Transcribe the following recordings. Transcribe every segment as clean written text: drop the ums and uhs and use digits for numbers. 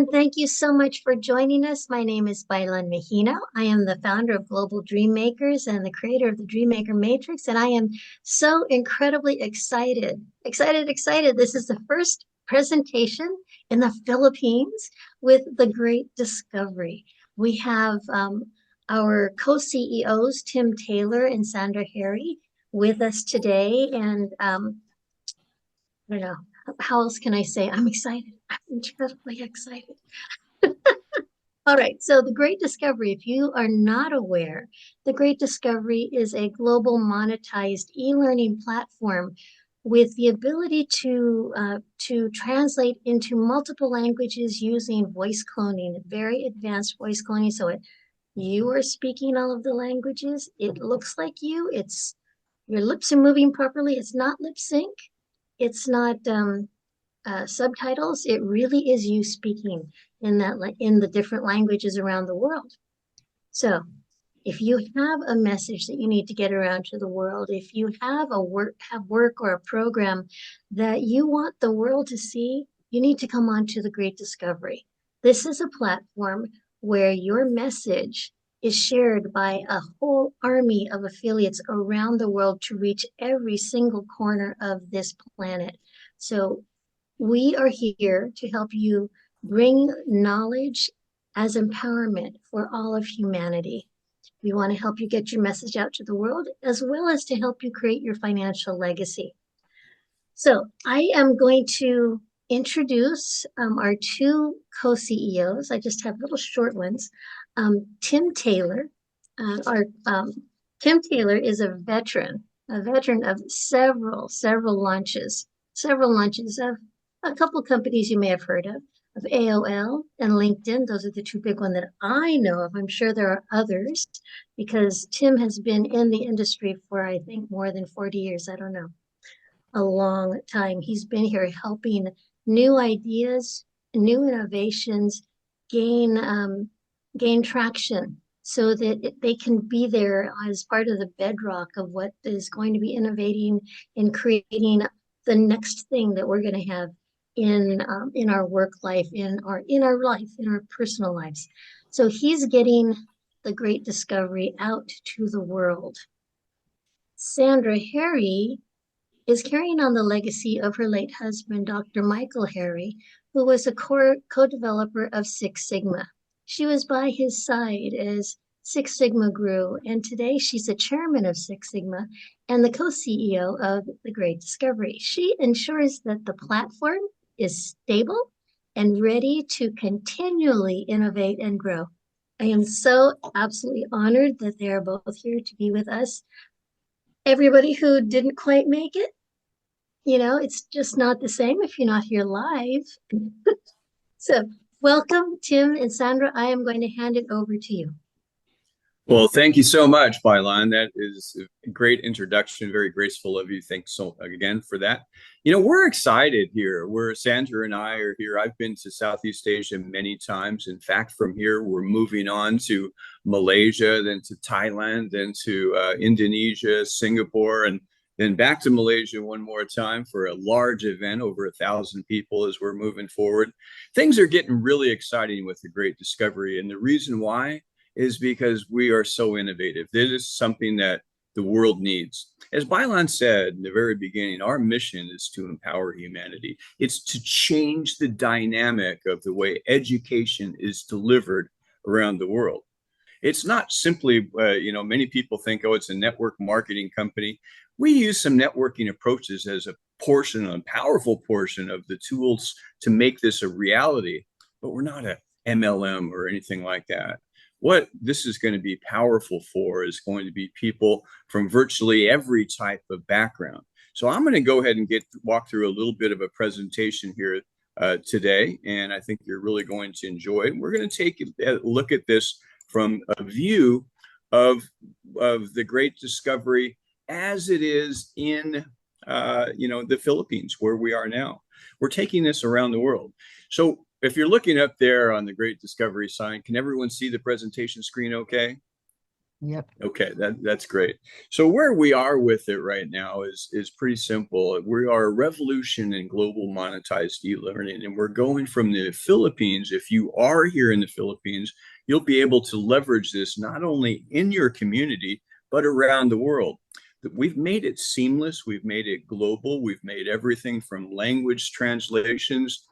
Thank you so much for joining us. My name is Bailan Mejino. I am the founder of Global Dream Makers and the creator of the Dream Maker Matrix. And I am so incredibly excited. This is the first presentation in the Philippines with the Great Discovery. We have our co-CEOs, Tim Taylor and Sandra Harry, with us today. And I don't know, how else can I say? I'm excited. I'm incredibly excited. All right, so the Great Discovery, if you are not aware, the Great Discovery is a global monetized e-learning platform with the ability to translate into multiple languages using voice cloning, very advanced voice cloning. So you are speaking all of the languages. It looks like you. It's your lips are moving properly. It's not lip sync. It's not subtitles. It really is you speaking in the different languages around the world. So if you have a message that you need to get around to the world, if you have work or a program that you want the world to see, you need to come on to the Great Discovery. This is a platform where your message is shared by a whole army of affiliates around the world to reach every single corner of this planet. So we are here to help you bring knowledge as empowerment for all of humanity. We want to help you get your message out to the world, as well as to help you create your financial legacy. So I am going to introduce our two co-CEOs. I just have little short ones. Tim Taylor, our Tim Taylor is a veteran of several launches of a couple companies you may have heard of AOL and LinkedIn. Those are the two big ones that I know of. I'm sure there are others because Tim has been in the industry for, I think, more than 40 years. I don't know, a long time. He's been here helping new ideas, new innovations gain traction so that they can be there as part of the bedrock of what is going to be innovating and creating the next thing that we're going to have in our work life, in our personal lives. So he's getting the Great Discovery out to the world. Sandra Harry is carrying on the legacy of her late husband, Dr. Michael Harry, who was a co-developer of Six Sigma. She was by his side as Six Sigma grew, and today she's a chairman of Six Sigma and the co-CEO of the Great Discovery. She ensures that the platform is stable and ready to continually innovate and grow. I am so absolutely honored that they are both here to be with us. Everybody who didn't quite make it, it's just not the same if you're not here live. So welcome, Tim and Sandra. I am going to hand it over to you. Well, thank you so much, Bailan. That is a great introduction, very graceful of you. Thanks so again for that. We're excited here. Sandra and I are here. I've been to Southeast Asia many times. In fact, from here, we're moving on to Malaysia, then to Thailand, then to Indonesia, Singapore, and then back to Malaysia one more time for a large event, over 1,000 people as we're moving forward. Things are getting really exciting with the Great Discovery. And the reason why is because we are so innovative. This is something that the world needs. As Bailan said in the very beginning, our mission is to empower humanity. It's to change the dynamic of the way education is delivered around the world. It's not simply, many people think, oh, it's a network marketing company. We use some networking approaches as a powerful portion of the tools to make this a reality, but we're not a MLM or anything like that. What this is going to be powerful for is going to be people from virtually every type of background. So I'm going to go ahead and walk through a little bit of a presentation here today, and I think you're really going to enjoy it. We're going to take a look at this from a view of the Great Discovery as it is in the Philippines, where we are now. We're taking this around the world. So if you're looking up there on the Great Discovery sign, can everyone see the presentation screen okay? Yep. Okay, that's great. So where we are with it right now is pretty simple. We are a revolution in global monetized e-learning, and we're going from the Philippines. If you are here in the Philippines, you'll be able to leverage this not only in your community, but around the world. We've made it seamless. We've made it global. We've made everything from language translations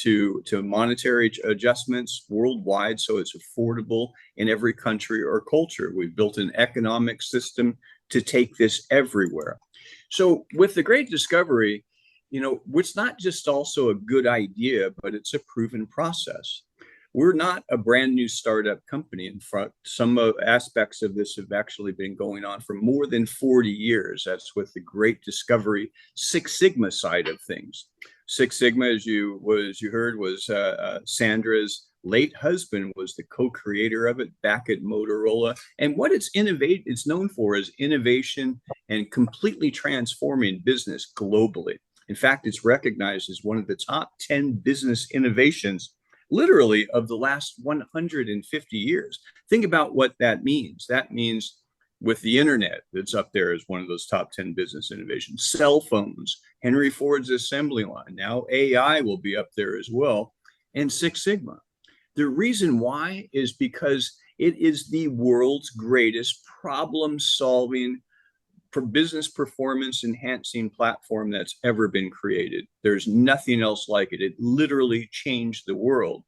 to monetary adjustments worldwide, so it's affordable in every country or culture. We've built an economic system to take this everywhere. So with the Great Discovery, it's not just also a good idea, but it's a proven process. We're not a brand new startup company. In front, some aspects of this have actually been going on for more than 40 years. That's with the Great Discovery Six Sigma side of things. Six Sigma, as you heard, was Sandra's late husband was the co-creator of it back at Motorola. And what it's known for is innovation and completely transforming business globally. In fact, it's recognized as one of the top 10 business innovations literally of the last 150 years. Think about what that means. That means with the internet, that's up there as one of those top 10 business innovations. Cell phones, Henry Ford's assembly line, now AI will be up there as well, and Six Sigma. The reason why is because it is the world's greatest problem-solving for business performance enhancing platform that's ever been created. There's nothing else like it. It literally changed the world.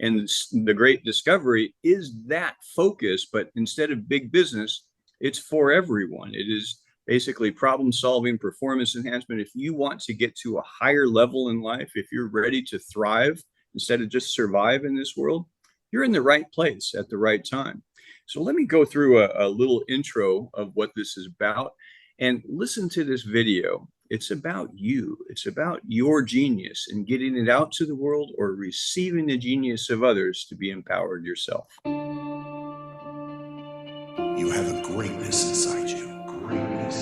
And the Great Discovery is that focus, but instead of big business, it's for everyone. It is basically problem solving, performance enhancement. If you want to get to a higher level in life, if you're ready to thrive instead of just survive in this world, you're in the right place at the right time. So let me go through a little intro of what this is about and listen to this video. It's about you. It's about your genius and getting it out to the world or receiving the genius of others to be empowered yourself. You have a greatness inside you. Greatness.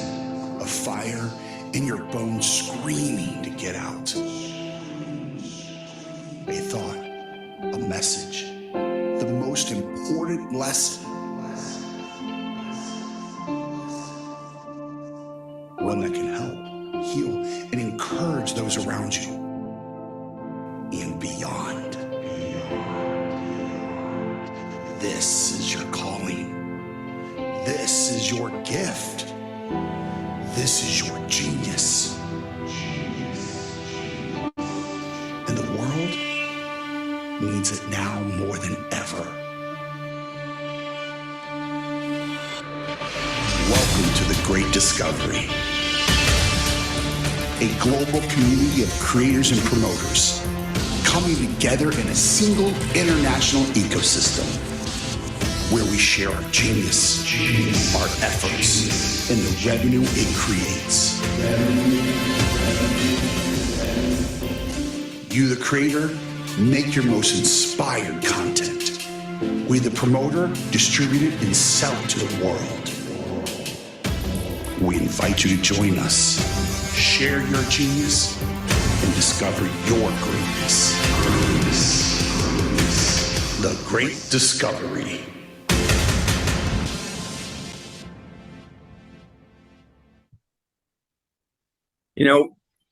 A fire in your bones screaming to get out. A thought, a message, the most important lesson. One that can help, heal, and encourage those around you and beyond. This is your calling. This is your gift. This is your genius. And the world needs it now more than ever. Welcome to the Great Discovery. A global community of creators and promoters coming together in a single international ecosystem where we share our genius, our efforts, and the revenue it creates. You, the creator, make your most inspired content. We, the promoter, distribute it and sell it to the world. We invite you to join us, share your genius, and discover your greatness. The Great Discovery.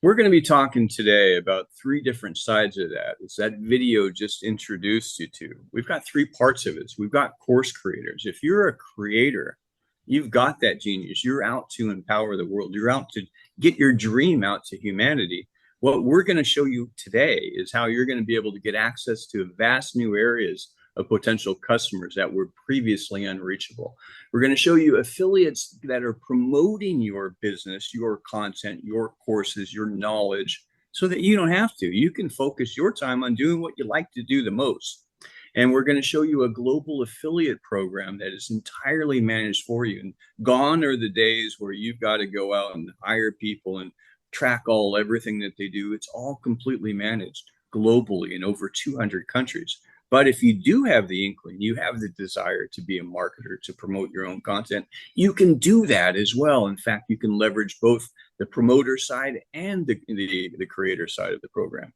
We're going to be talking today about three different sides of that. It's that video just introduced you to. We've got three parts of it. So we've got course creators. If you're a creator, you've got that genius. You're out to empower the world. You're out to get your dream out to humanity. What we're going to show you today is how you're going to be able to get access to vast new areas of potential customers that were previously unreachable. We're going to show you affiliates that are promoting your business, your content, your courses, your knowledge, so that you don't have to. You can focus your time on doing what you like to do the most. And we're going to show you a global affiliate program that is entirely managed for you. And gone are the days where you've got to go out and hire people and track everything that they do. It's all completely managed globally in over 200 countries. But if you do have the inkling, you have the desire to be a marketer, to promote your own content, you can do that as well. In fact, you can leverage both the promoter side and the creator side of the program.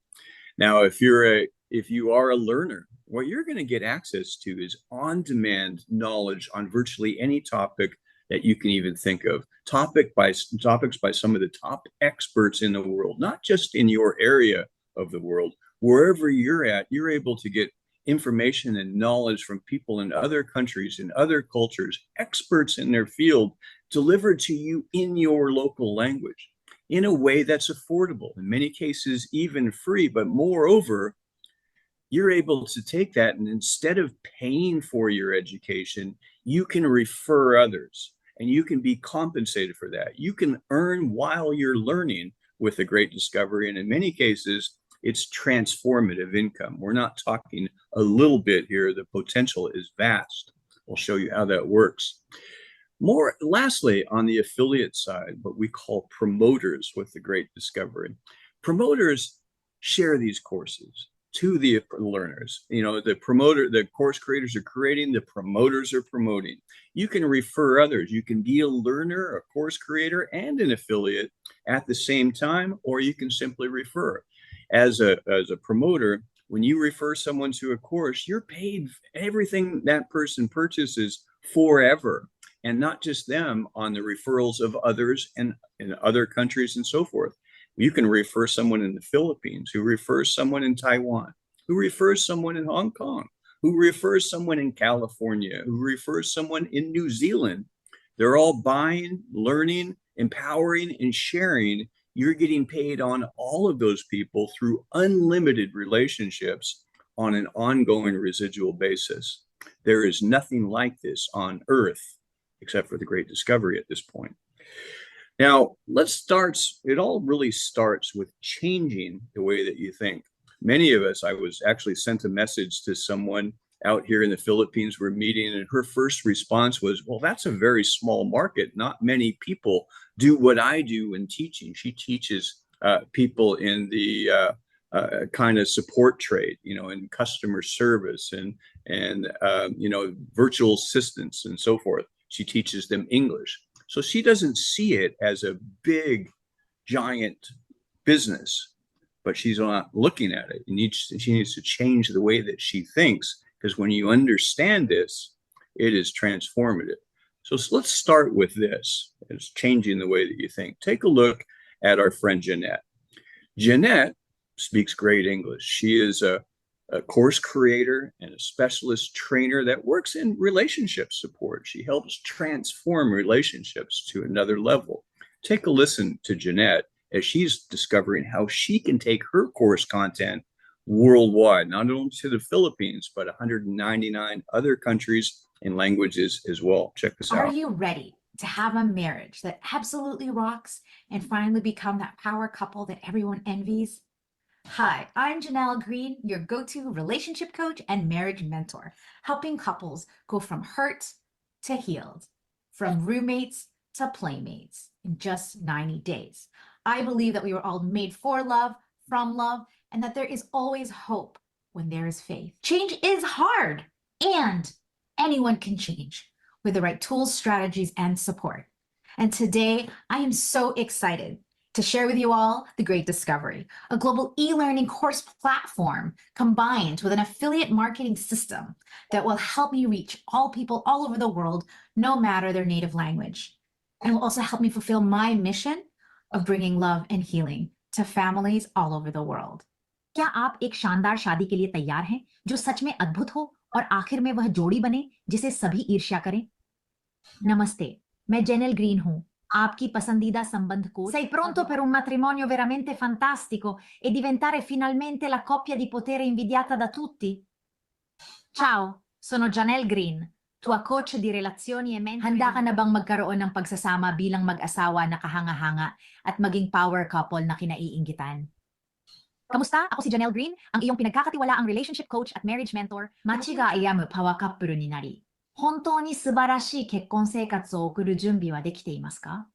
Now, if you're if you are a learner, what you're going to get access to is on-demand knowledge on virtually any topic that you can even think of. Topics by some of the top experts in the world, not just in your area of the world. Wherever you're at, you're able to get information and knowledge from people in other countries, in other cultures, experts in their field, delivered to you in your local language in a way that's affordable, in many cases even free. But moreover, you're able to take that, and instead of paying for your education, you can refer others, and you can be compensated for that. You can earn while you're learning with a great discovery, and in many cases, it's transformative income. We're not talking a little bit here. The potential is vast. We'll show you how that works. More lastly, on the affiliate side, what we call promoters with the great discovery. Promoters share these courses to the learners. You know, the course creators are creating, the promoters are promoting. You can refer others. You can be a learner, a course creator, and an affiliate at the same time, or you can simply refer. As a promoter, when you refer someone to a course, you're paid everything that person purchases forever, and not just them, on the referrals of others and in other countries and so forth. You can refer someone in the Philippines, who refers someone in Taiwan, who refers someone in Hong Kong, who refers someone in California, who refers someone in New Zealand. They're all buying, learning, empowering, and sharing. You're getting paid on all of those people through unlimited relationships on an ongoing residual basis. There is nothing like this on Earth, except for the great discovery at this point. Now, it all really starts with changing the way that you think. Many of us, I was actually sent a message to someone out here in the Philippines we're meeting, and her first response was, well, that's a very small market. Not many people do what I do in teaching. She teaches people in the kind of support trade, you know, in customer service and you know, virtual assistants and so forth. She teaches them English. So she doesn't see it as a big, giant business, but she's not looking at it. She needs to change the way that she thinks, because when you understand this, it is transformative. So let's start with this. It's changing the way that you think. Take a look at our friend Jeanette. Jeanette speaks great English. She is a course creator and a specialist trainer that works in relationship support. She helps transform relationships to another level. Take a listen to Jeanette as she's discovering how she can take her course content worldwide, not only to the Philippines, but 199 other countries and languages as well. Check this out. Are you ready to have a marriage that absolutely rocks and finally become that power couple that everyone envies? Hi, I'm Janelle Green, your go-to relationship coach and marriage mentor, helping couples go from hurt to healed, from roommates to playmates in just 90 days. I believe that we were all made for love, from love, and that there is always hope when there is faith. Change is hard, and anyone can change with the right tools, strategies, and support. And today, I am so excited to share with you all the Great Discovery, a global e-learning course platform combined with an affiliate marketing system that will help me reach all people all over the world, no matter their native language. And will also help me fulfill my mission of bringing love and healing to families all over the world. क्या आप एक शानदार शादी के लिए तैयार हैं जो सच में अद्भुत हो और आखिर में वह जोड़ी बने जिसे सभी ईर्ष्या करें? नमस्ते, मैं जेनेल ग्रीन हूँ. आपकी पसंदीदा संबंध coach. Sei pronto per un matrimonio veramente fantastico e diventare finalmente la coppia di potere invidiata da tutti? Ciao, sono Janelle Green, tua coach di relazioni e mentoring. Handa ka na bang magkaroon ng pagsasama bilang mag-asawa na kahanga-hanga at maging power couple na kinaiinggitan? Kamusta? Ako si Janelle Green, ang iyong pinagkakatiwalaang relationship coach at marriage mentor. Machi ga ayamu power couple ni nari. 本当に素晴らしい結婚生活を送る準備はできていますか?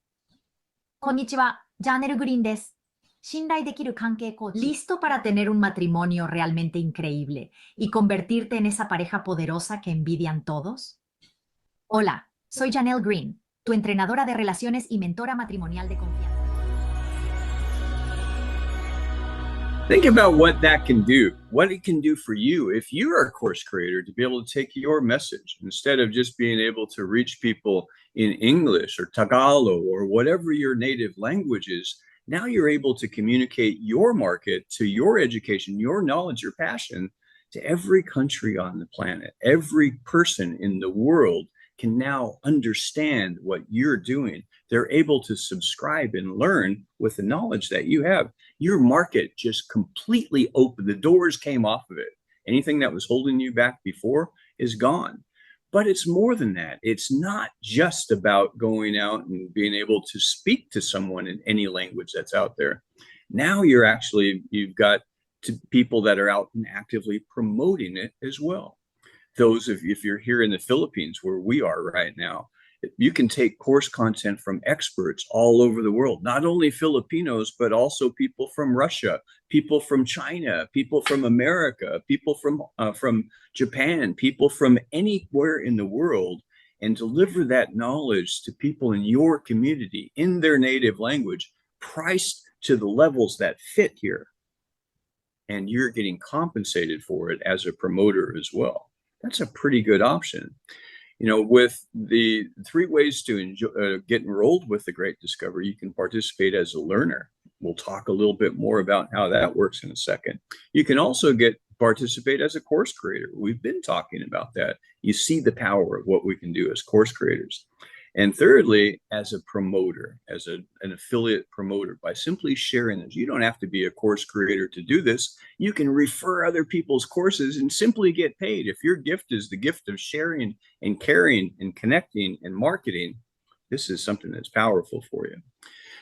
こんにちは、ジャネル・グリーンです。信頼できる関係コーチ。¿Listo para tener un matrimonio realmente increíble y convertirte en esa pareja poderosa que envidian todos? Hola, soy Janelle Green, tu entrenadora de relaciones y mentora matrimonial de confianza. Think about what that can do, what it can do for you if you're a course creator, to be able to take your message instead of just being able to reach people in English or Tagalog or whatever your native language is. Now you're able to communicate your market to your education, your knowledge, your passion to every country on the planet. Every person in the world can now understand what you're doing. They're able to subscribe and learn with the knowledge that you have. Your market just completely opened. The doors came off of it. Anything that was holding you back before is gone. But it's more than that. It's not just about going out and being able to speak to someone in any language that's out there. Now you've got people that are out and actively promoting it as well. Those of, if you're here in the Philippines, where we are right now, you can take course content from experts all over the world, not only Filipinos, but also people from Russia, people from China, people from America, people from Japan, people from anywhere in the world, and deliver that knowledge to people in your community in their native language, priced to the levels that fit here. And you're getting compensated for it as a promoter as well. That's a pretty good option. You know, with the 3 ways to get enrolled with the Great Discovery, you can participate as a learner. We'll talk a little bit more about how that works in a second. You can also participate as a course creator. We've been talking about that. You see the power of what we can do as course creators. And thirdly, as a promoter, as an affiliate promoter, by simply sharing this. You don't have to be a course creator to do this. You can refer other people's courses and simply get paid. If your gift is the gift of sharing and caring and connecting and marketing, this is something that's powerful for you.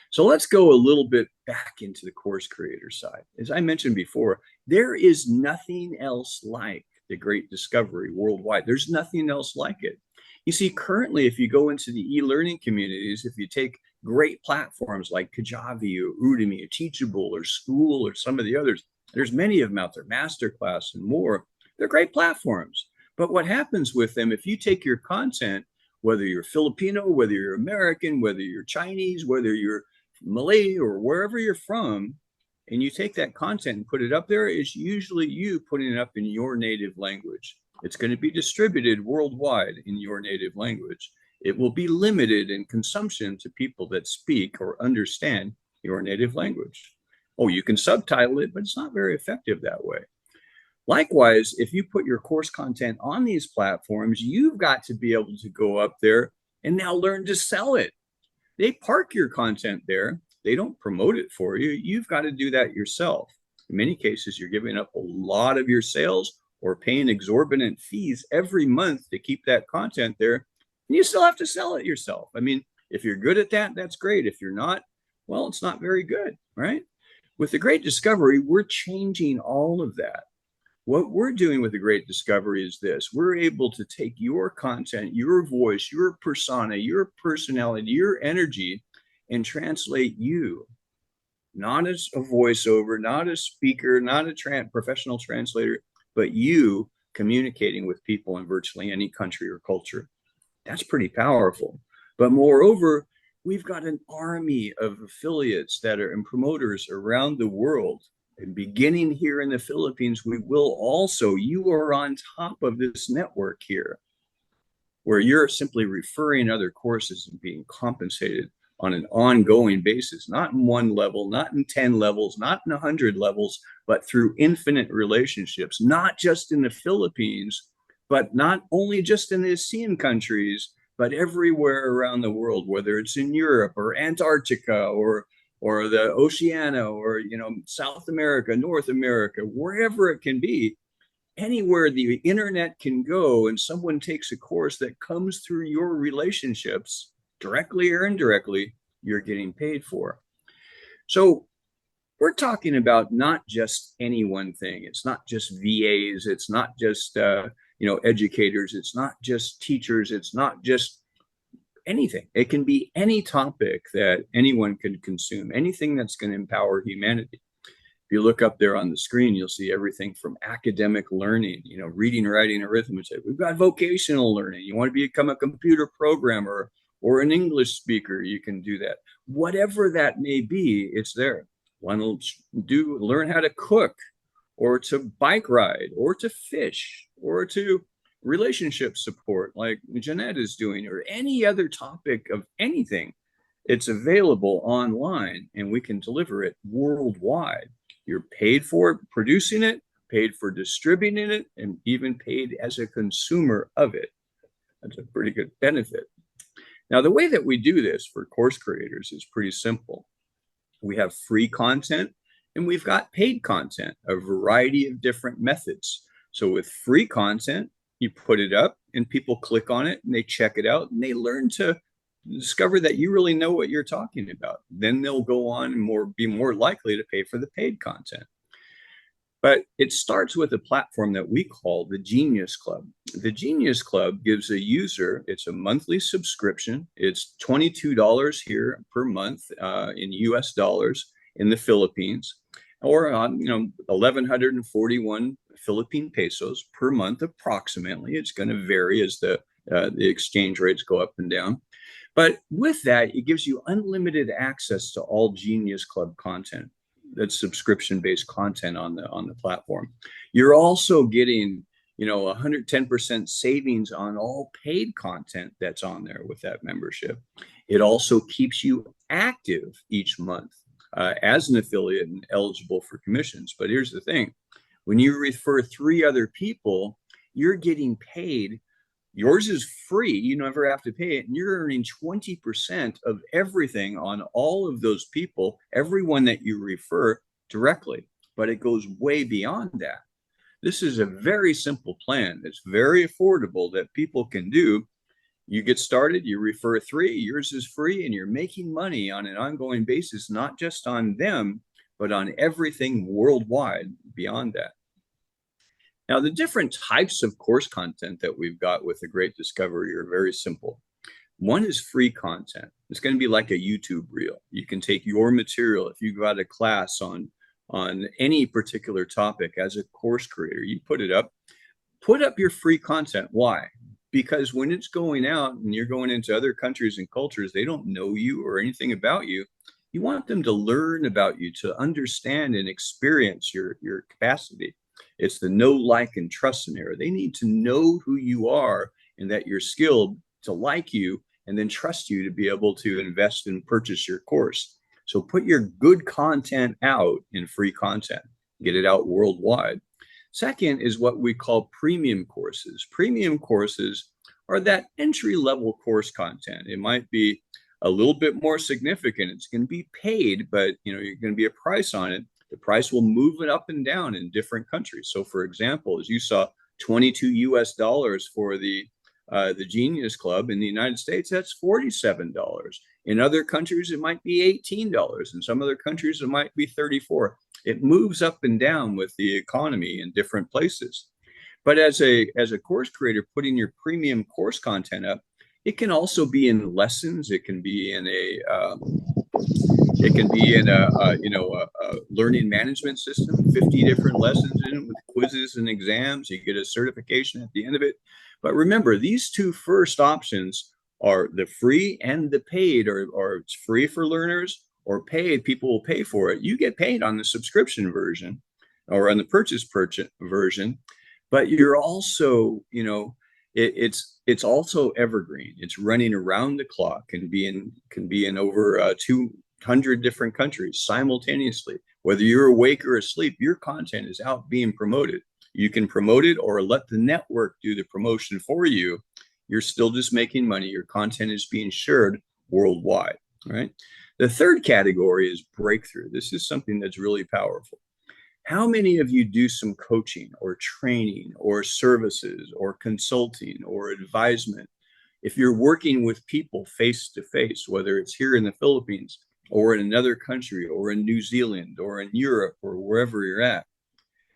So let's go a little bit back into the course creator side. As I mentioned before, there is nothing else like the Great Discovery worldwide. There's nothing else like it. You see, currently, if you go into the e-learning communities, if you take great platforms like Kajabi or Udemy or Teachable or School or some of the others, there's many of them out there, Masterclass and more. They're great platforms. But what happens with them, if you take your content, whether you're Filipino, whether you're American, whether you're Chinese, whether you're Malay or wherever you're from, and you take that content and put it up there, it's usually you putting it up in your native language. It's going to be distributed worldwide in your native language. It will be limited in consumption to people that speak or understand your native language. Oh, you can subtitle it, but it's not very effective that way. Likewise, if you put your course content on these platforms, you've got to be able to go up there and now learn to sell it. They park your content there. They don't promote it for you. You've got to do that yourself. In many cases, you're giving up a lot of your sales or paying exorbitant fees every month to keep that content there. And you still have to sell it yourself. I mean, if you're good at that, that's great. If you're not, well, it's not very good, right? With the Great Discovery, we're changing all of that. What we're doing with the Great Discovery is this. We're able to take your content, your voice, your persona, your personality, your energy, and translate you, not as a voiceover, not a speaker, not a professional translator, but you communicating with people in virtually any country or culture. That's pretty powerful. But moreover, we've got an army of affiliates that are and promoters around the world. And beginning here in the Philippines, we will also, you are on top of this network here, where you're simply referring other courses and being compensated on an ongoing basis, not in 1 level, not in 10 levels, not in 100 levels, but through infinite relationships, not just in the Philippines, but not only just in the ASEAN countries, but everywhere around the world, whether it's in Europe or Antarctica or the Oceania or, you know, South America, North America, wherever it can be. Anywhere the internet can go and someone takes a course that comes through your relationships, directly or indirectly, you're getting paid for. So we're talking about not just any one thing. It's not just VAs. It's not just, educators. It's not just teachers. It's not just anything. It can be any topic that anyone can consume, anything that's going to empower humanity. If you look up there on the screen, you'll see everything from academic learning, reading, writing, arithmetic. We've got vocational learning. You want to become a computer programmer or an English speaker, you can do that. Whatever that may be, it's there. want to learn how to cook, or to bike ride, or to fish, or to relationship support like Jeanette is doing, or any other topic of anything, it's available online and we can deliver it worldwide. You're paid for producing it, paid for distributing it, and even paid as a consumer of it. That's a pretty good benefit. Now, the way that we do this for course creators is pretty simple. We have free content and we've got paid content, a variety of different methods. So with free content, you put it up and people click on it and they check it out and they learn to discover that you really know what you're talking about. Then they'll go on and be more likely to pay for the paid content. But it starts with a platform that we call the Genius Club. The Genius Club gives a user, it's a monthly subscription. It's $22 here per month in US dollars in the Philippines, or 1,141 Philippine pesos per month approximately. It's going to vary as the exchange rates go up and down. But with that, it gives you unlimited access to all Genius Club content. That's subscription-based content on the platform. You're also getting 110% savings on all paid content that's on there with that membership. It also keeps you active each month as an affiliate and eligible for commissions. But here's the thing: when you refer 3 other people, you're getting paid. Yours is free, you never have to pay it, and you're earning 20% of everything on all of those people, everyone that you refer directly. But it goes way beyond that. This is a very simple plan. It's very affordable that people can do. You get started, you refer 3, yours is free, and you're making money on an ongoing basis, not just on them, but on everything worldwide beyond that. Now, the different types of course content that we've got with the Great Discovery are very simple. One is free content. It's going to be like a YouTube reel. You can take your material. If you got a class on any particular topic as a course creator, you put up your free content. Why? Because when it's going out and you're going into other countries and cultures, they don't know you or anything about you. You want them to learn about you, to understand and experience your capacity. It's the know, like, and trust scenario. They need to know who you are and that you're skilled, to like you, and then trust you to be able to invest and purchase your course. So put your good content out in free content. Get it out worldwide. Second is what we call premium courses. Premium courses are that entry-level course content. It might be a little bit more significant. It's going to be paid, but you're going to be a price on it. The price will move it up and down in different countries. So for example, as you saw, $22 US for the Genius Club in the United States, that's $47. In other countries, it might be $18. In some other countries, it might be $34. It moves up and down with the economy in different places. But as a course creator, putting your premium course content up, it can also be in lessons. It can be in a learning management system, 50 different lessons in it with quizzes and exams. You get a certification at the end of it. But remember, these 2 first options are the free and the paid, or it's free for learners, or paid, people will pay for it. You get paid on the subscription version or on the purchase version, but you're also, it's also evergreen. It's running around the clock, and can be in over 200 different countries simultaneously. Whether you're awake or asleep, your content is out being promoted. You can promote it or let the network do the promotion for you. You're still just making money. Your content is being shared worldwide, right? The third category is breakthrough. This is something that's really powerful. How many of you do some coaching or training or services or consulting or advisement? If you're working with people face to face, whether it's here in the Philippines or in another country or in New Zealand or in Europe or wherever you're at,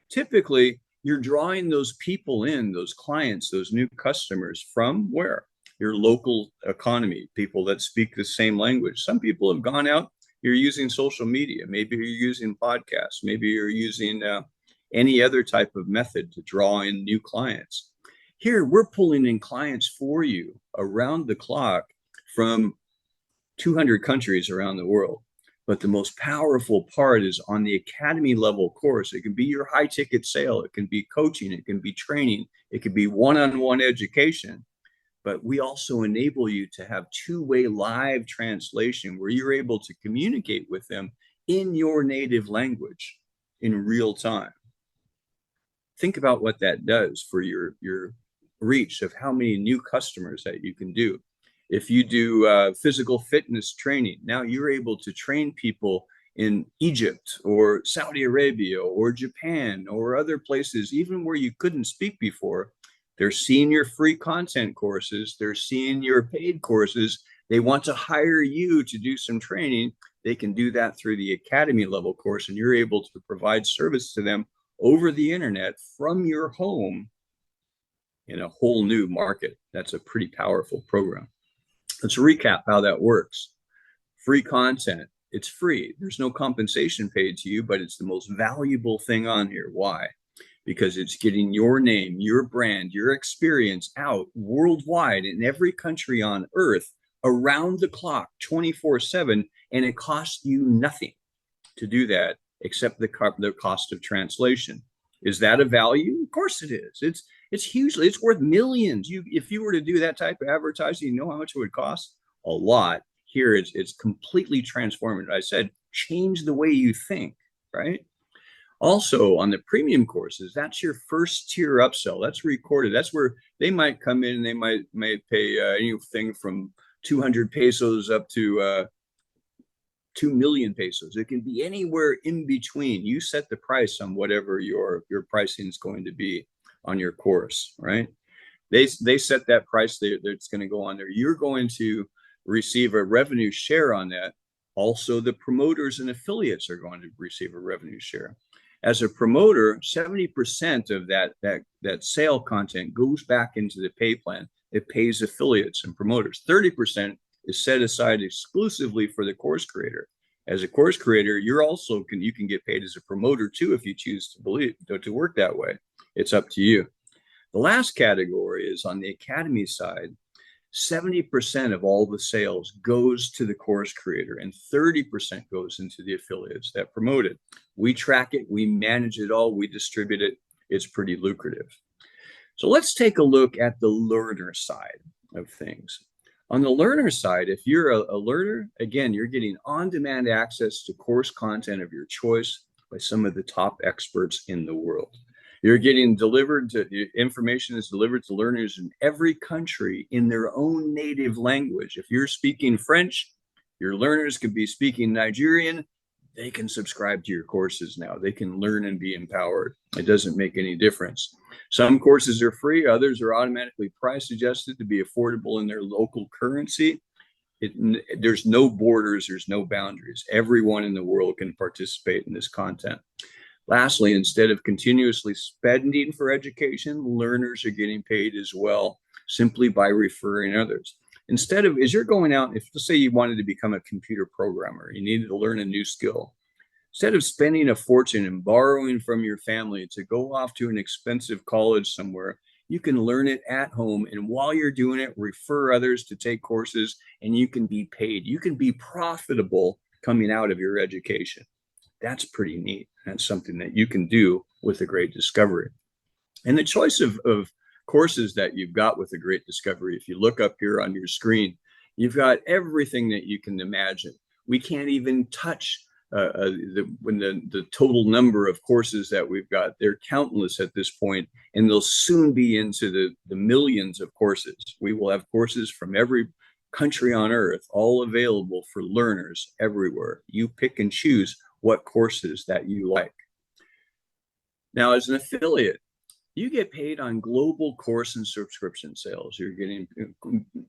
typically you're drawing those people in, those clients, those new customers from where? Your local economy, people that speak the same language. Some people have gone out, you're using social media, maybe you're using podcasts, maybe you're using any other type of method to draw in new clients. Here, we're pulling in clients for you around the clock from 200 countries around the world. But the most powerful part is on the academy level course. It can be your high ticket sale. It can be coaching. It can be training. It can be one-on-one education. But we also enable you to have two-way live translation where you're able to communicate with them in your native language in real time. Think about what that does for your reach of how many new customers that you can do. If you do physical fitness training, now you're able to train people in Egypt or Saudi Arabia or Japan or other places, even where you couldn't speak before. They're seeing your free content courses. They're seeing your paid courses. They want to hire you to do some training. They can do that through the academy level course, and you're able to provide service to them over the internet from your home in a whole new market. That's a pretty powerful program. Let's recap how that works. Free content. It's free. There's no compensation paid to you, but it's the most valuable thing on here. Why? Because it's getting your name, your brand, your experience out worldwide in every country on earth, around the clock, 24/7, and it costs you nothing to do that except the cost of translation. Is that a value? Of course it is. It's hugely, it's worth millions. If you were to do that type of advertising, you know how much it would cost? A lot. Here it's completely transformative. I said, change the way you think, right? Also, on the premium courses, that's your first tier upsell. That's recorded. That's where they might come in and they might pay anything from 200 pesos up to 2 million pesos. It can be anywhere in between. You set the price on whatever your pricing is going to be on your course, right? They set that price that's going to go on there. You're going to receive a revenue share on that. Also, the promoters and affiliates are going to receive a revenue share. As a promoter, 70% of that sale content goes back into the pay plan. It pays affiliates and promoters. 30% is set aside exclusively for the course creator. As a course creator, you can get paid as a promoter too if you choose to work that way. It's up to you. The last category is on the academy side. 70% of all the sales goes to the course creator and 30% goes into the affiliates that promote it. We track it, we manage it all, we distribute it. It's pretty lucrative. So let's take a look at the learner side of things. On the learner side, if you're a learner, again, you're getting on-demand access to course content of your choice by some of the top experts in the world. You're getting information is delivered to learners in every country in their own native language. If you're speaking French, your learners could be speaking Nigerian. They can subscribe to your courses now. They can learn and be empowered. It doesn't make any difference. Some courses are free. Others are automatically price adjusted to be affordable in their local currency. There's no borders. There's no boundaries. Everyone in the world can participate in this content. Lastly, instead of continuously spending for education, learners are getting paid as well, simply by referring others. Instead of, as you're going out, if let's say you wanted to become a computer programmer, you needed to learn a new skill, instead of spending a fortune and borrowing from your family to go off to an expensive college somewhere, you can learn it at home. And while you're doing it, refer others to take courses and you can be paid. You can be profitable coming out of your education. That's pretty neat. That's something that you can do with a great discovery. And the choice of courses that you've got with a great discovery, if you look up here on your screen, you've got everything that you can imagine. We can't even touch the total number of courses that we've got. They're countless at this point, and they'll soon be into the millions of courses. We will have courses from every country on earth, all available for learners everywhere. You pick and choose what courses that you like. Now, as an affiliate, you get paid on global course and subscription sales. You're getting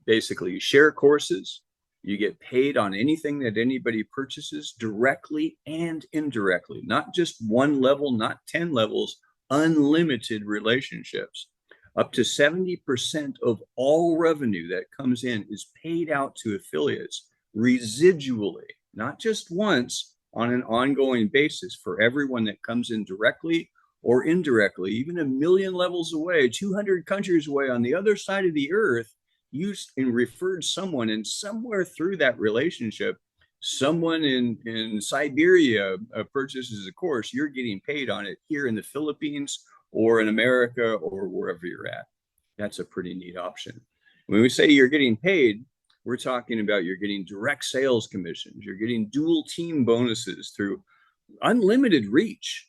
basically, you share courses, you get paid on anything that anybody purchases directly and indirectly, not just one level, not 10 levels, unlimited relationships. Up to 70% of all revenue that comes in is paid out to affiliates residually, not just once, on an ongoing basis for everyone that comes in directly or indirectly, even 1 million levels away, 200 countries away on the other side of the earth, you referred someone, and somewhere through that relationship, Someone in Siberia purchases a course, you're getting paid on it here in the Philippines or in America or wherever you're at. That's a pretty neat option. When we say you're getting paid, we're talking about you're getting direct sales commissions, you're getting dual team bonuses through unlimited reach,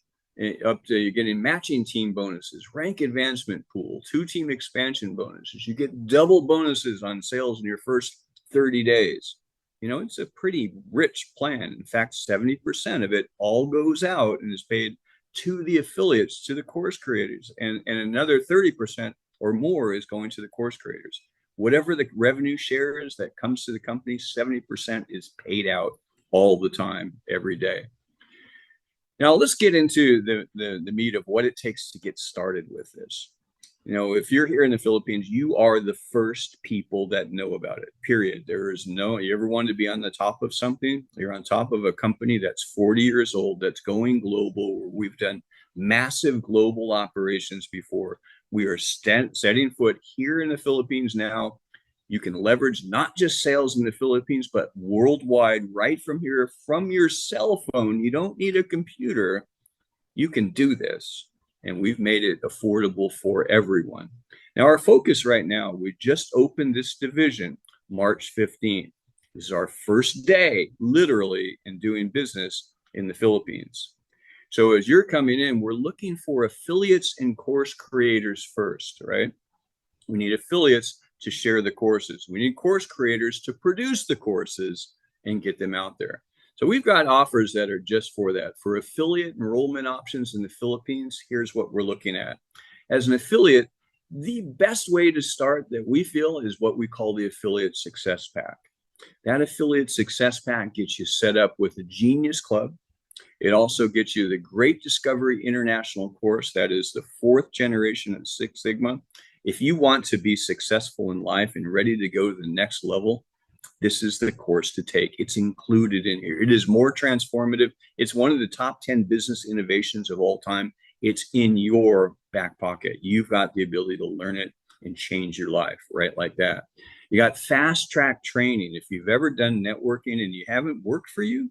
up to you're getting matching team bonuses, rank advancement pool, 2-team expansion bonuses. You get double bonuses on sales in your first 30 days. You know, it's a pretty rich plan. In fact, 70% of it all goes out and is paid to the affiliates, to the course creators, and another 30% or more is going to the course creators. Whatever the revenue share is that comes to the company, 70% is paid out all the time, every day. Now let's get into the meat of what it takes to get started with this. You know, if you're here in the Philippines, you are the first people that know about it, period. There is no, you ever wanted to be on the top of something? You're on top of a company that's 40 years old, that's going global. We've done massive global operations before. We are setting foot here in the Philippines now. You can leverage not just sales in the Philippines, but worldwide, right from here, from your cell phone. You don't need a computer. You can do this. And we've made it affordable for everyone. Now, our focus right now, we just opened this division March 15th. This is our first day, literally, in doing business in the Philippines. So as you're coming in, we're looking for affiliates and course creators first, right? We need affiliates to share the courses. We need course creators to produce the courses and get them out there. So we've got offers that are just for that. For affiliate enrollment options in the Philippines, here's what we're looking at. As an affiliate, the best way to start that we feel is what we call the Affiliate Success Pack. That Affiliate Success Pack gets you set up with a Genius Club. It also gets you the Great Discovery International course. That is the 4th generation of Six Sigma. If you want to be successful in life and ready to go to the next level, this is the course to take. It's included in here. It is more transformative. It's one of the top 10 business innovations of all time. It's in your back pocket. You've got the ability to learn it and change your life, right? Like that. You got fast track training. If you've ever done networking and you haven't worked for you,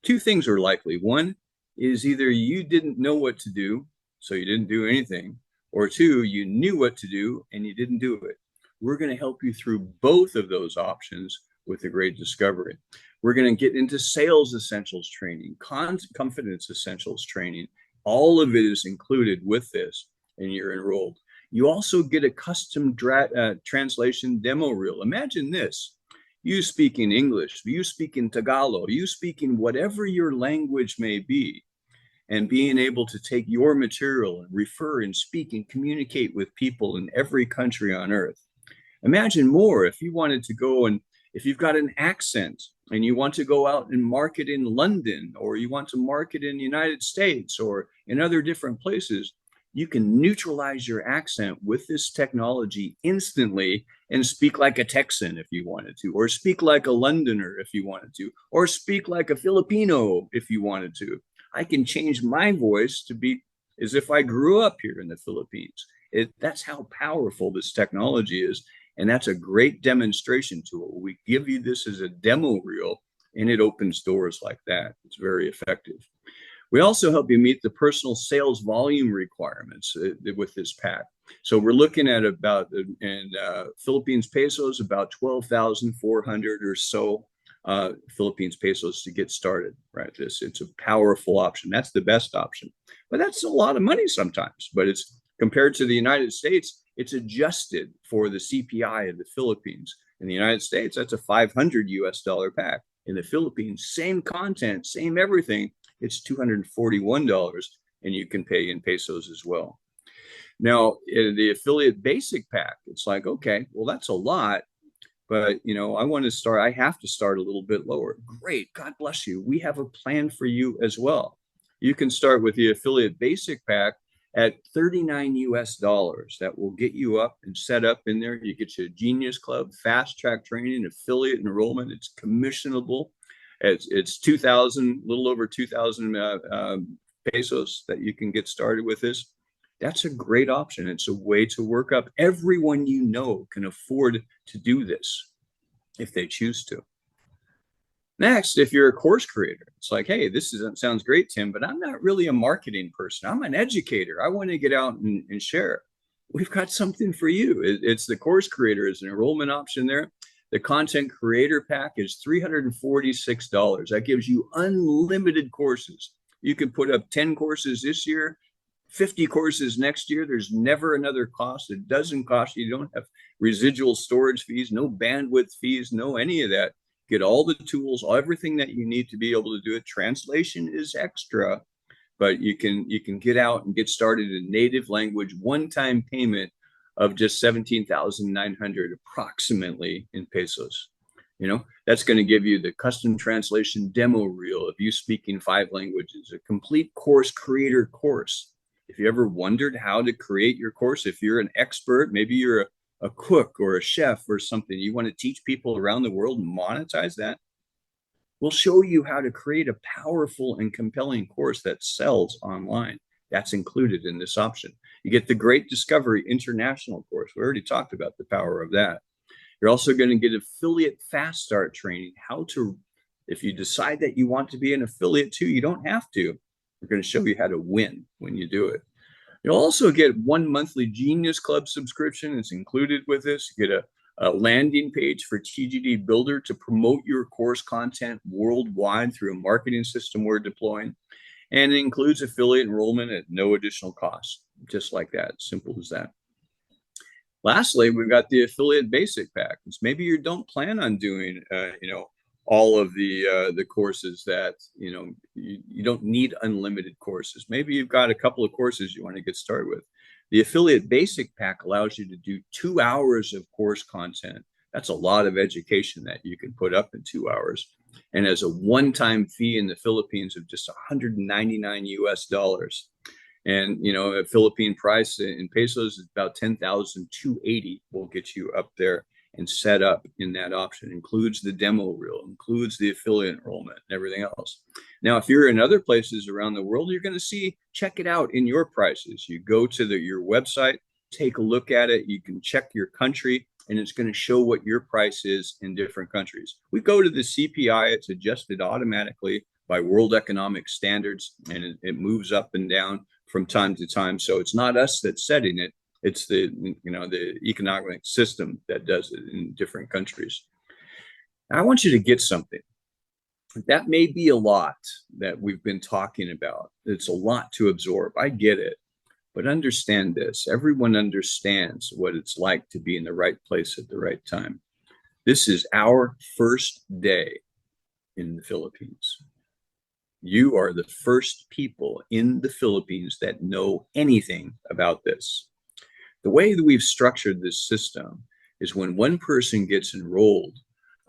2 things are likely. One is either you didn't know what to do, so you didn't do anything, or 2, you knew what to do and you didn't do it. We're going to help you through both of those options with the Great Discovery. We're going to get into sales essentials training, confidence essentials training. All of it is included with this, and you're enrolled. You also get a custom translation demo reel. Imagine this. You speak in English, you speak in Tagalog, you speak in whatever your language may be, and being able to take your material and refer and speak and communicate with people in every country on earth. Imagine more if you wanted to go and if you've got an accent and you want to go out and market in London, or you want to market in the United States or in other different places, you can neutralize your accent with this technology instantly and speak like a Texan if you wanted to, or speak like a Londoner if you wanted to, or speak like a Filipino if you wanted to. I can change my voice to be as if I grew up here in the Philippines. That's how powerful this technology is. And that's a great demonstration tool. We give you this as a demo reel, and it opens doors like that. It's very effective. We also help you meet the personal sales volume requirements with this pack. So we're looking at about, in Philippines pesos, about 12,400 or so Philippines pesos to get started, right? It's a powerful option. That's the best option. But that's a lot of money sometimes. But it's compared to the United States, it's adjusted for the CPI of the Philippines. In the United States, that's a $500 US pack. In the Philippines, same content, same everything. It's $241, and you can pay in pesos as well. Now, in the affiliate basic pack, it's like, okay, well, that's a lot, but you know, I have to start a little bit lower. Great, God bless you. We have a plan for you as well. You can start with the affiliate basic pack at $39 US. That will get you up and set up in there. You get your Genius Club, fast track training, affiliate enrollment. It's commissionable. It's 2,000, little over 2,000 pesos that you can get started with this. That's a great option. It's a way to work up. Everyone you know can afford to do this if they choose to. Next, if you're a course creator, it's like, hey, sounds great, Tim, but I'm not really a marketing person. I'm an educator. I want to get out and share. We've got something for you. It's the course creator is an enrollment option there. The content creator pack is $346. That gives you unlimited courses. You can put up 10 courses this year, 50 courses next year. There's never another cost. It doesn't cost you. You don't have residual storage fees, no bandwidth fees, no any of that. Get all the tools, everything that you need to be able to do it. Translation is extra, but you can get out and get started in native language, one-time payment of just 17,900 approximately in pesos. That's going to give you the custom translation demo reel of you speaking 5 languages, a complete course creator course. If you ever wondered how to create your course, if you're an expert, maybe you're a cook or a chef or something, you want to teach people around the world and monetize that, we'll show you how to create a powerful and compelling course that sells online. That's included in this option. You get the Great Discovery International course. We already talked about the power of that. You're also going to get affiliate fast start training, if you decide that you want to be an affiliate too, you don't have to. We're going to show you how to win when you do it. You'll also get 1 monthly Genius Club subscription. It's included with this. You get a landing page for TGD Builder to promote your course content worldwide through a marketing system we're deploying. And it includes affiliate enrollment at no additional cost. Just like that. Simple as that. Lastly, we've got the affiliate basic package. Maybe you don't plan on doing, all of the courses that, you don't need unlimited courses. Maybe you've got a couple of courses you want to get started with. The affiliate basic pack allows you to do 2 hours of course content. That's a lot of education that you can put up in 2 hours. And as a one-time fee in the Philippines of just $199 US. And, a Philippine price in pesos is about 10,280. We'll get you up there and set up in that option. Includes the demo reel, includes the affiliate enrollment and everything else. Now, if you're in other places around the world, you're going to check it out in your prices. You go to your website, take a look at it. You can check your country, and it's going to show what your price is in different countries. We go to the CPI. It's adjusted automatically by World Economic Standards, and it moves up and down from time to time. So it's not us that's setting it. It's the economic system that does it in different countries. I want you to get something. That may be a lot that we've been talking about. It's a lot to absorb. I get it. But understand this. Everyone understands what it's like to be in the right place at the right time. This is our first day in the Philippines. You are the first people in the Philippines that know anything about this. The way that we've structured this system is when one person gets enrolled,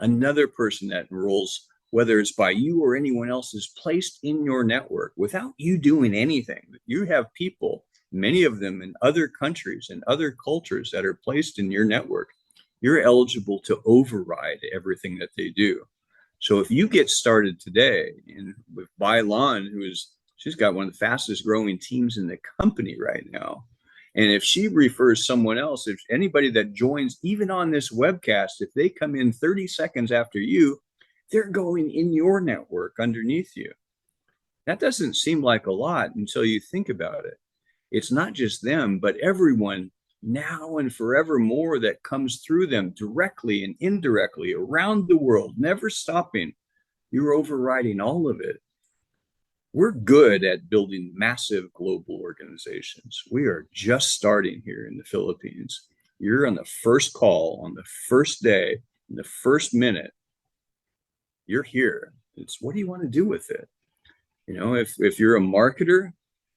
another person that enrolls, whether it's by you or anyone else, is placed in your network without you doing anything. You have people, many of them in other countries and other cultures, that are placed in your network. You're eligible to override everything that they do. So if you get started today with Bailan, she's got one of the fastest growing teams in the company right now. And if she refers someone else, if anybody that joins, even on this webcast, if they come in 30 seconds after you, they're going in your network underneath you. That doesn't seem like a lot until you think about it. It's not just them, but everyone now and forevermore that comes through them directly and indirectly around the world, never stopping. You're overriding all of it. We're good at building massive global organizations. We are just starting here in the Philippines. You're on the first call, on the first day, in the first minute. You're here. It's what do you want to do with it? If you're a marketer,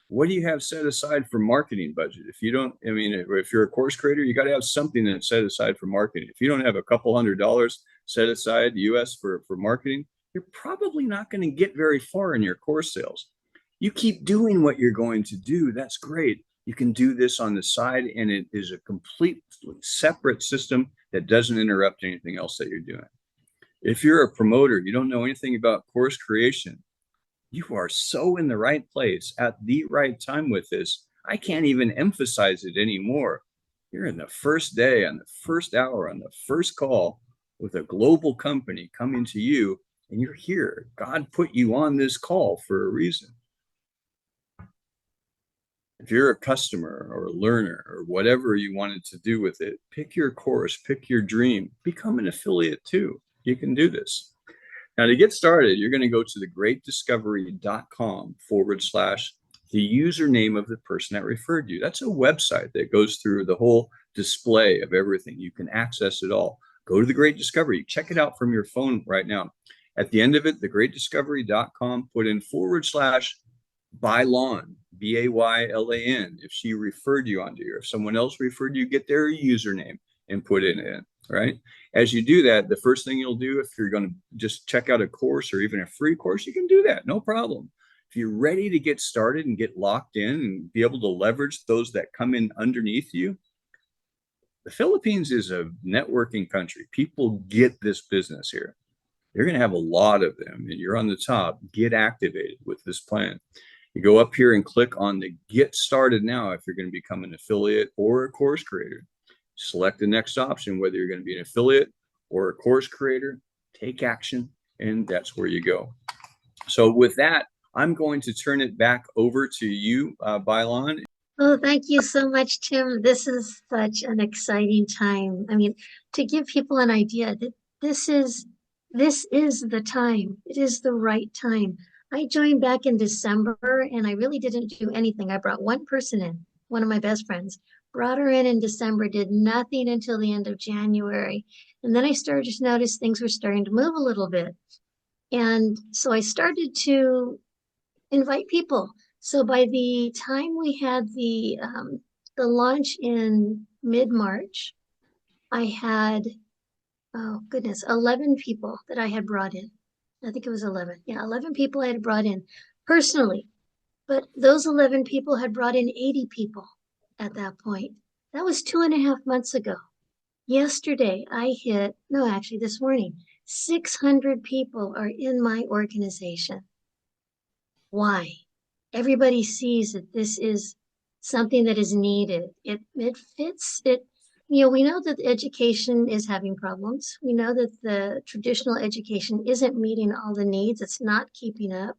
what do you have set aside for marketing budget? If you don't, if you're a course creator, you got to have something that's set aside for marketing. If you don't have a couple $100 set aside US for marketing, you're probably not going to get very far in your course sales. You keep doing what you're going to do. That's great. You can do this on the side, and it is a completely separate system that doesn't interrupt anything else that you're doing. If you're a promoter, you don't know anything about course creation, you are so in the right place at the right time with this. I can't even emphasize it anymore. You're in the first day, on the first hour, on the first call with a global company coming to you and you're here. God put you on this call for a reason. If you're a customer or a learner or whatever you wanted to do with it, pick your course, pick your dream, become an affiliate too. You can do this. Now, to get started, you're going to go to thegreatdiscovery.com/, the username of the person that referred you. That's a website that goes through the whole display of everything. You can access it all. Go to the Great Discovery. Check it out from your phone right now. At the end of it, thegreatdiscovery.com, put in /Bylan, Baylan. If she referred you onto here, if someone else referred you, get their username and put it in, right? As you do that, the first thing you'll do, if you're going to just check out a course or even a free course, you can do that, no problem. If you're ready to get started and get locked in and be able to leverage those that come in underneath you, the Philippines is a networking country. People get this business here. You're going to have a lot of them, and you're on the top. Get activated with this plan. You go up here and click on the Get Started Now if you're going to become an affiliate or a course creator. Select the next option, whether you're going to be an affiliate or a course creator, take action, and that's where you go. So with that, I'm going to turn it back over to you, Bylan. Oh, thank you so much, Tim. This is such an exciting time. I mean, to give people an idea that this is the time. It is the right time. I joined back in December and I really didn't do anything. I brought one person in, one of my best friends, brought her in December, did nothing until the end of January. And then I started to notice things were starting to move a little bit. And so I started to invite people. So by the time we had the launch in mid-March, I had, oh goodness, 11 people that I had brought in. I think it was 11. Yeah, 11 people I had brought in personally. But those 11 people had brought in 80 people at that point. That was 2.5 months ago. Yesterday, I hit, no, actually this morning, 600 people are in my organization. Why? Everybody sees that this is something that is needed. It fits it. You know, we know that education is having problems. We know that the traditional education isn't meeting all the needs. It's not keeping up.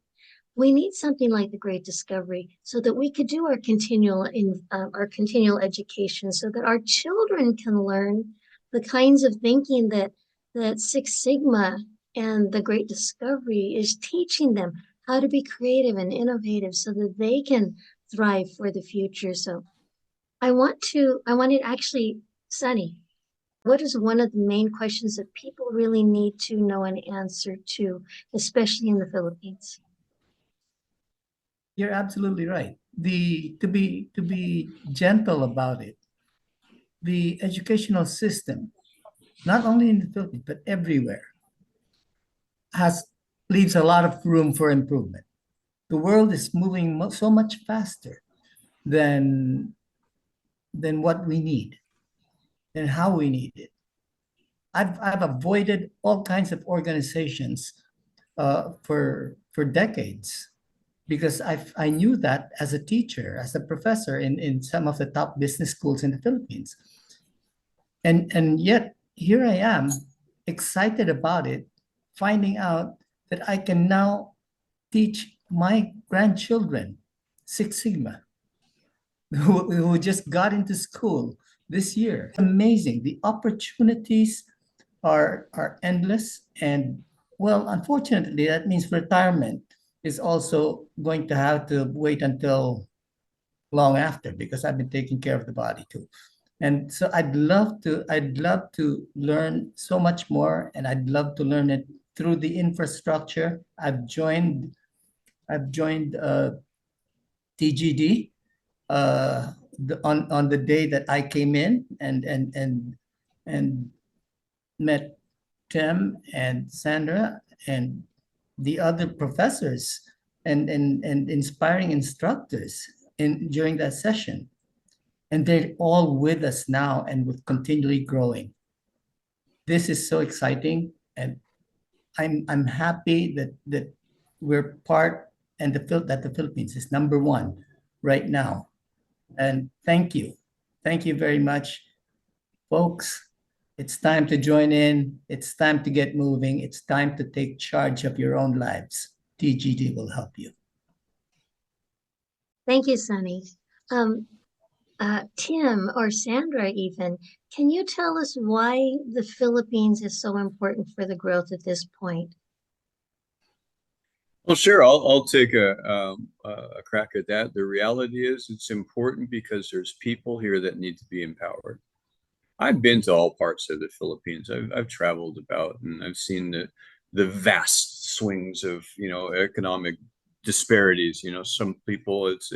We need something like the Great Discovery so that we could do our continual education, so that our children can learn the kinds of thinking that Six Sigma and the Great Discovery is teaching them, how to be creative and innovative so that they can thrive for the future. So I wanted actually, Sunny, what is one of the main questions that people really need to know an answer to, especially in the Philippines? You're absolutely right. To be gentle about it, the educational system, not only in the Philippines but everywhere, leaves a lot of room for improvement. The world is moving so much faster than what we need and how we need it. I've avoided all kinds of organizations for decades, because I knew that as a teacher, as a professor in some of the top business schools in the Philippines. And yet here I am, excited about it, finding out that I can now teach my grandchildren Six Sigma, who just got into school this year. Amazing. The opportunities are endless. And well, unfortunately, that means retirement is also going to have to wait until long after, because I've been taking care of the body too. And so I'd love to learn so much more, and I'd love to learn it through the infrastructure. I've joined TGD on the day that I came in and met Tim and Sandra and the other professors and inspiring instructors during that session. And they're all with us now and with continually growing. This is so exciting, and I'm happy that we're part, and that the Philippines is number one right now. And thank you very much, folks. It's time to join in. It's time to get moving. It's time to take charge of your own lives. TGD will help you. Thank you, Sunny. Tim or Sandra even, can you tell us why the Philippines is so important for the growth at this point? Well, sure. I'll take a crack at that. The reality is it's important because there's people here that need to be empowered. I've been to all parts of the Philippines. I've traveled about and I've seen the vast swings of, you know, economic disparities. You know, some people it's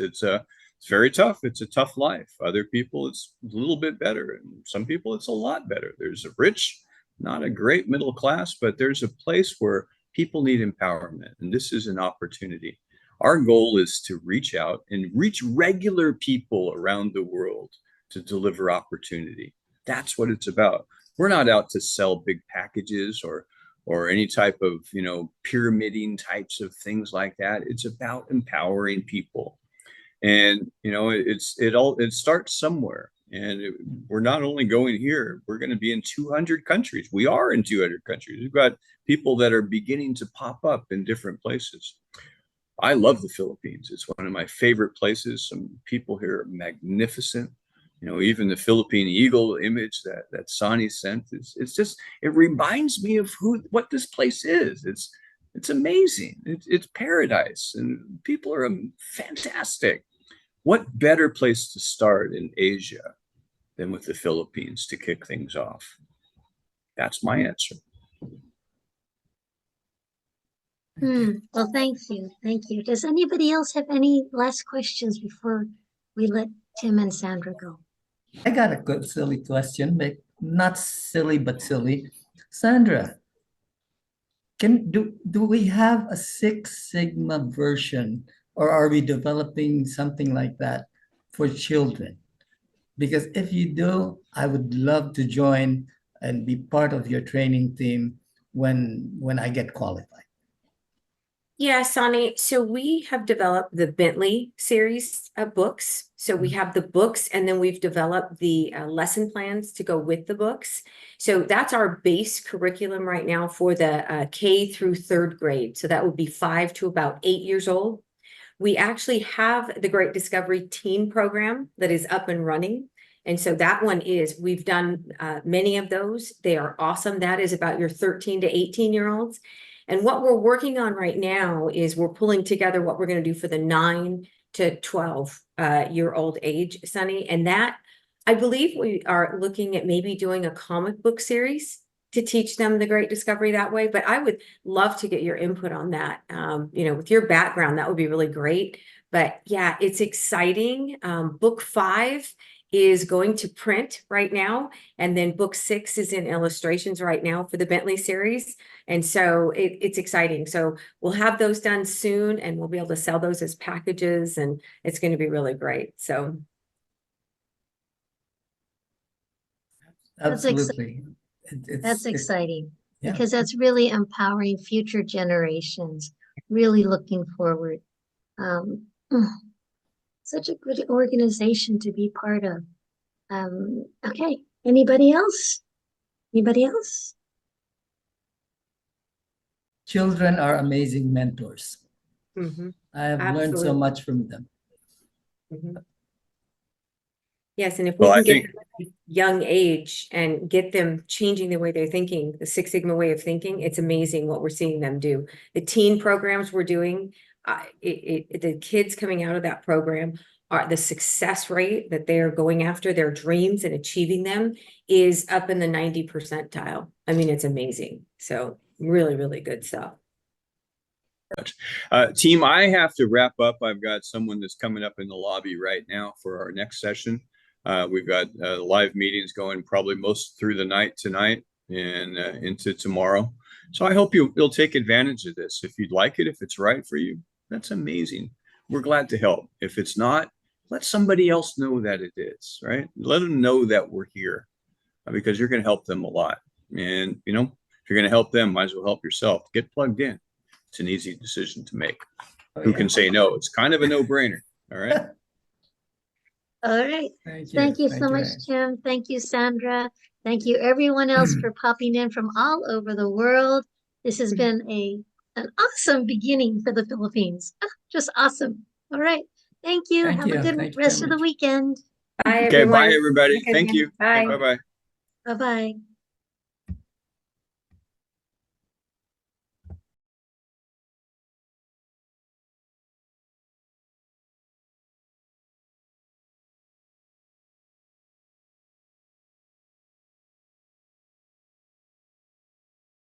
very tough. It's a tough life. Other people it's a little bit better, and some people it's a lot better. There's a rich, not a great middle class, but there's a place where people need empowerment, and this is an opportunity. Our goal is to reach out and reach regular people around the world to deliver opportunity. That's what it's about. We're not out to sell big packages or any type of, you know, pyramiding types of things like that. It's about empowering people. And, you know, it starts somewhere. And we're not only going here, we're going to be in 200 countries. We are in 200 countries. We've got people that are beginning to pop up in different places. I love the Philippines. It's one of my favorite places. Some people here are magnificent. You know, even the Philippine eagle image that Sonny sent it's just, it reminds me of what this place is. It's amazing. It's paradise, and people are fantastic. What better place to start in Asia than with the Philippines to kick things off? That's my answer. Well, thank you. Thank you. Does anybody else have any last questions before we let Tim and Sandra go? I got a good silly question, but not silly, but silly. Sandra, do we have a Six Sigma version, or are we developing something like that for children? Because if you do, I would love to join and be part of your training team when I get qualified. Yeah, Sonny. So we have developed the Bentley series of books. So we have the books, and then we've developed the lesson plans to go with the books. So that's our base curriculum right now for the K through third grade. So that would be 5 to about 8 years old. We actually have the Great Discovery Teen Program that is up and running. And so that one we've done many of those. They are awesome. That is about your 13 to 18-year-olds. And what we're working on right now is we're pulling together what we're going to do for the 9 to 12-year-old age, Sonny. And that, I believe we are looking at maybe doing a comic book series to teach them the Great Discovery that way. But I would love to get your input on that. You know, with your background, that would be really great. But yeah, it's exciting. Book 5 is going to print right now. And then book 6 is in illustrations right now for the Bentley series. And so it's exciting. So we'll have those done soon, and we'll be able to sell those as packages, and it's going to be really great. So Absolutely. That's exciting yeah. because that's really empowering future generations. Really looking forward. Such a good organization to be part of. Okay, anybody else? Anybody else? Children are amazing mentors. mhm, I have learned so absolutely. much from them. Mhm. Yes, and if we Well, I can get think them at a young age and get them changing the way they're thinking, the Six Sigma way of thinking, it's amazing what we're seeing them do. The teen programs we're doing, the kids coming out of that program are the success rate that they're going after their dreams and achieving them is up in the 90 percentile. I mean, it's amazing. So really, really good stuff. team, I have to wrap up. I've got someone that's coming up in the lobby right now for our next session. We've got live meetings going probably most through the night tonight and into tomorrow. So I hope you'll take advantage of this. If you'd like it, if it's right for you, that's amazing. We're glad to help. If it's not, let somebody else know that it is, right? Let them know that we're here because you're going to help them a lot. And, you know, if you're going to help them, might as well help yourself. Get plugged in. It's an easy decision to make. Oh, Who yeah. can say no? It's kind of a no-brainer. All right. All right. Thank you. Thank you so Thank you. much, Tim. Thank you, Sandra. Thank you everyone else for popping in from all over the world. This has been an awesome beginning for the Philippines. Ah, just awesome. All right. Thank you. Thank Have a you. good Thank you rest very of the much. weekend. Bye, Okay, everyone. bye everybody. Have a good Thank one. you. Bye. Bye bye. Bye-bye.